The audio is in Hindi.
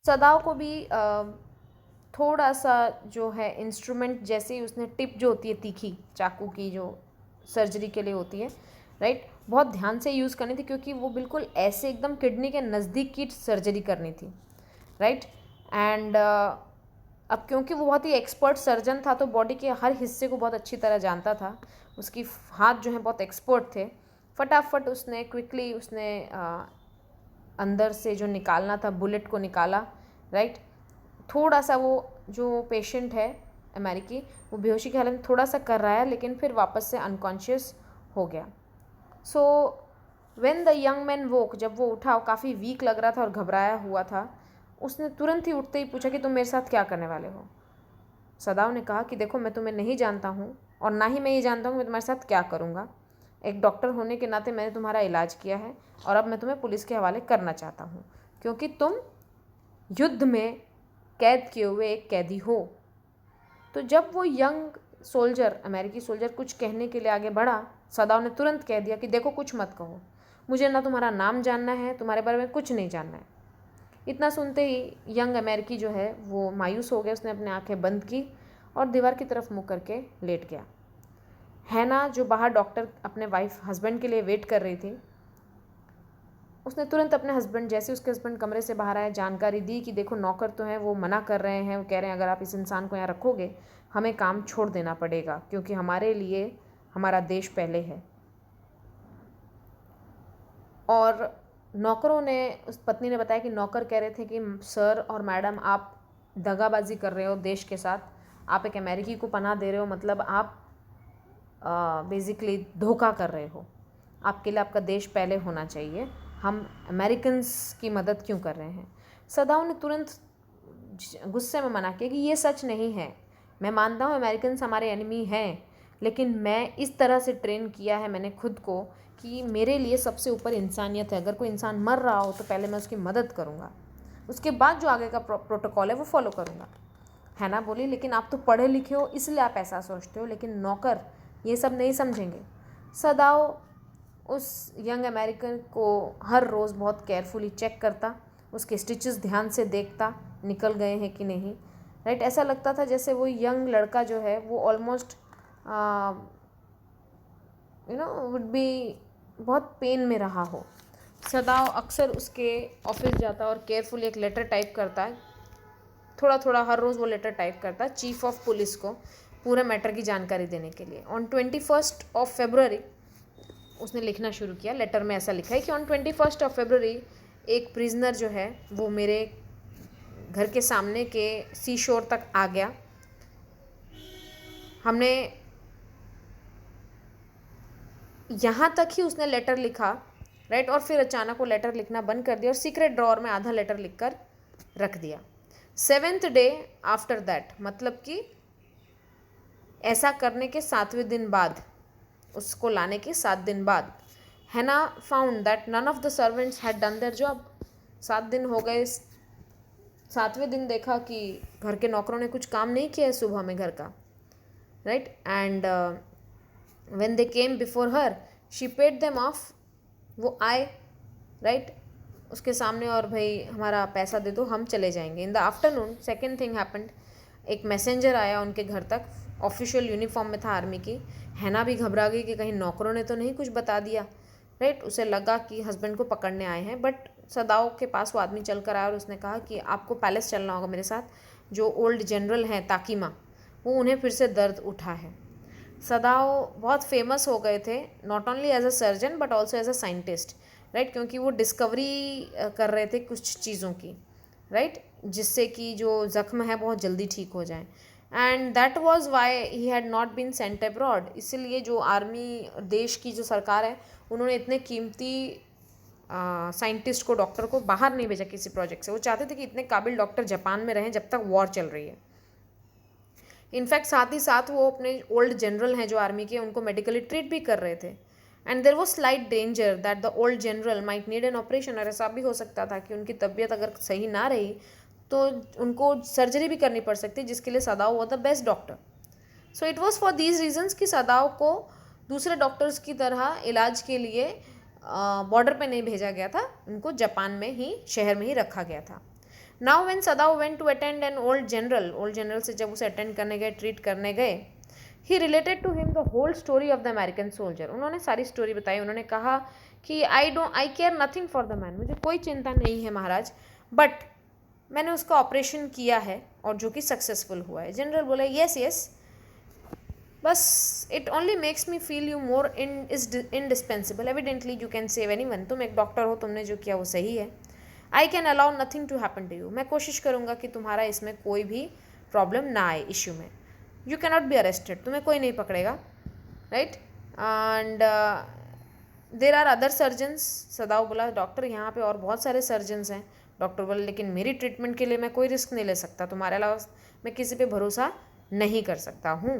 सदाव को भी थोड़ा सा जो है इंस्ट्रूमेंट, जैसे ही उसने टिप जो होती है तीखी चाकू की जो सर्जरी के लिए होती है, राइट, बहुत ध्यान से यूज़ करनी थी, क्योंकि वो बिल्कुल ऐसे एकदम किडनी के नज़दीक की सर्जरी करनी थी, राइट। एंड अब क्योंकि वो बहुत ही एक्सपर्ट सर्जन था तो बॉडी के हर हिस्से को बहुत अच्छी तरह जानता था, उसकी हाथ जो है बहुत एक्सपर्ट थे। फटाफट उसने क्विकली उसने अंदर से जो निकालना था बुलेट को निकाला, राइट। थोड़ा सा वो जो पेशेंट है अमेरिकी, वो बेहोशी की हालत में थोड़ा सा कर रहा है, लेकिन फिर वापस से अनकॉन्शियस हो गया। So when the young man woke, जब वो उठा, काफ़ी वीक लग रहा था और घबराया हुआ था, उसने तुरंत ही उठते ही पूछा कि तुम मेरे साथ क्या करने वाले हो। सदाव ने कहा कि देखो, मैं तुम्हें नहीं जानता हूँ और ना ही मैं ये जानता हूँ मैं तुम्हारे साथ क्या करूँगा। एक डॉक्टर होने के नाते मैंने तुम्हारा इलाज किया है और अब मैं तुम्हें पुलिस के हवाले करना चाहता हूँ, क्योंकि तुम युद्ध में कैद किए हुए एक कैदी हो। तो जब वो यंग सोल्जर, अमेरिकी सोल्जर, कुछ कहने के लिए आगे बढ़ा, सदाव ने तुरंत कह दिया कि देखो, कुछ मत कहो, मुझे ना तुम्हारा नाम जानना है, तुम्हारे बारे में कुछ नहीं जानना है। इतना सुनते ही यंग अमेरिकी जो है वो मायूस हो गया, उसने अपनी आंखें बंद की और दीवार की तरफ मुँह करके लेट गया। हैना, जो बाहर डॉक्टर अपने हस्बैंड के लिए वेट कर रही थी, उसने तुरंत अपने हस्बैंड, जैसे उसके हस्बैंड कमरे से बाहर आए, जानकारी दी कि देखो, नौकर तो हैं, वो मना कर रहे हैं, वो कह रहे हैं अगर आप इस इंसान को यहाँ रखोगे हमें काम छोड़ देना पड़ेगा, क्योंकि हमारे लिए हमारा देश पहले है। और नौकरों ने, उस पत्नी ने बताया कि नौकर कह रहे थे कि सर और मैडम, आप दगाबाजी कर रहे हो देश के साथ, आप एक अमेरिकी को पनाह दे रहे हो, मतलब आप बेसिकली धोखा कर रहे हो, आपके लिए आपका देश पहले होना चाहिए, हम अमेरिकन्स की मदद क्यों कर रहे हैं। सदाव ने तुरंत गुस्से में मना किया कि ये सच नहीं है, मैं मानता हूँ अमेरिकन्स हमारे एनिमी हैं, लेकिन मैं इस तरह से ट्रेन किया है मैंने खुद को कि मेरे लिए सबसे ऊपर इंसानियत है, अगर कोई इंसान मर रहा हो तो पहले मैं उसकी मदद करूँगा, उसके बाद जो आगे का प्रोटोकॉल है वो फॉलो करूँगा। हैना बोली, लेकिन आप तो पढ़े लिखे हो इसलिए आप ऐसा सोचते हो, लेकिन नौकर ये सब नहीं समझेंगे। सदाव उस यंग अमेरिकन को हर रोज़ बहुत केयरफुली चेक करता, उसके स्टिचेस ध्यान से देखता निकल गए हैं कि नहीं, राइट। ऐसा लगता था जैसे वो यंग लड़का जो है वो ऑलमोस्ट वुड बी बहुत पेन में रहा हो। सदाव अक्सर उसके ऑफिस जाता और केयरफुली एक लेटर टाइप करता है, थोड़ा थोड़ा हर रोज़ वो लेटर टाइप करता है चीफ ऑफ पुलिस को पूरे मैटर की जानकारी देने के लिए। ऑन 21 फरवरी उसने लिखना शुरू किया। लेटर में ऐसा लिखा है कि ऑन 21 फरवरी एक प्रिजनर जो है वो मेरे घर के सामने के सी शोर तक आ गया, हमने यहाँ तक ही उसने लेटर लिखा, राइट, और फिर अचानक वो लेटर लिखना बंद कर दिया और सीक्रेट ड्रॉअर में आधा लेटर लिखकर रख दिया। 7th डे आफ्टर दैट, मतलब कि ऐसा करने के 7वें दिन बाद, उसको लाने के 7 दिन बाद, Hannah found that none of the servants had done their job. 7 दिन हो गए, 7वें दिन देखा कि घर के नौकरों ने कुछ काम नहीं किया है सुबह में घर का, right. And when they came before her she paid them of, वो आए, राइट, उसके सामने, और भाई हमारा पैसा दे दो हम चले जाएंगे। In the afternoon second thing happened, एक मैसेंजर आया उनके घर तक, ऑफिशियल यूनिफॉर्म में था आर्मी की। हैना भी घबरा गई कि कहीं नौकरों ने तो नहीं कुछ बता दिया, राइट। उसे लगा कि हस्बैंड को पकड़ने आए हैं, बट सदाव के पास वो आदमी चल कर आया और उसने कहा कि आपको पैलेस चलना होगा मेरे साथ, जो ओल्ड जनरल हैं ताकीमा, वो उन्हें फिर से दर्द उठा है। सदाव बहुत फेमस हो गए थे, not only as a surgeon but also as a scientist, right, क्योंकि वो डिस्कवरी कर रहे थे कुछ चीज़ों की, राइट, जिससे कि जो ज़ख्म है बहुत जल्दी ठीक हो जाए। And that was why he had not been sent abroad. इसलिए जो आर्मी, देश की जो सरकार है, उन्होंने इतने कीमती साइंटिस्ट को, डॉक्टर को बाहर नहीं भेजा किसी प्रोजेक्ट से। वो चाहते थे कि इतने काबिल डॉक्टर जापान में रहें जब तक वॉर चल रही है। इनफैक्ट साथ ही साथ वो अपने ओल्ड जनरल हैं जो आर्मी के, उनको मेडिकली ट्रीट भी कर रहे थे। And there was slight danger that the old general might need an operation, और ऐसा भी हो सकता था कि उनकी तबीयत अगर सही ना रही तो उनको सर्जरी भी करनी पड़ सकती, जिसके लिए सदाव हुआ the best doctor. So it was for these reasons कि सदाव को दूसरे डॉक्टर्स की तरह इलाज के लिए बॉर्डर पे नहीं भेजा गया था, उनको जापान में ही, शहर में ही रखा गया था। नाउ व्हेन सदाव went to attend an old general से जब उसे अटेंड करने गए, ट्रीट करने गए, ही related to him the whole story of the American soldier, उन्होंने सारी स्टोरी बताई। उन्होंने कहा कि I care nothing for the man, मुझे कोई चिंता नहीं है महाराज, बट मैंने उसका ऑपरेशन किया है और जो कि सक्सेसफुल हुआ है। जनरल बोले येस येस, बस it only makes me feel you more indispensable, evidently you can save any one, तुम एक डॉक्टर हो, तुमने जो किया वो सही है। I can allow nothing to happen to you, मैं कोशिश करूँगा कि तुम्हारा इसमें कोई भी प्रॉब्लम ना आए इश्यू में। You can not be arrested, तुम्हें कोई नहीं पकड़ेगा, right. And there are other surgeons, सदाव बोला डॉक्टर यहाँ पे और बहुत सारे सर्जन्स हैं। डॉक्टर बोले लेकिन मेरी ट्रीटमेंट के लिए मैं कोई रिस्क नहीं ले सकता, तुम्हारे अलावा मैं किसी पे भरोसा नहीं कर सकता हूँ।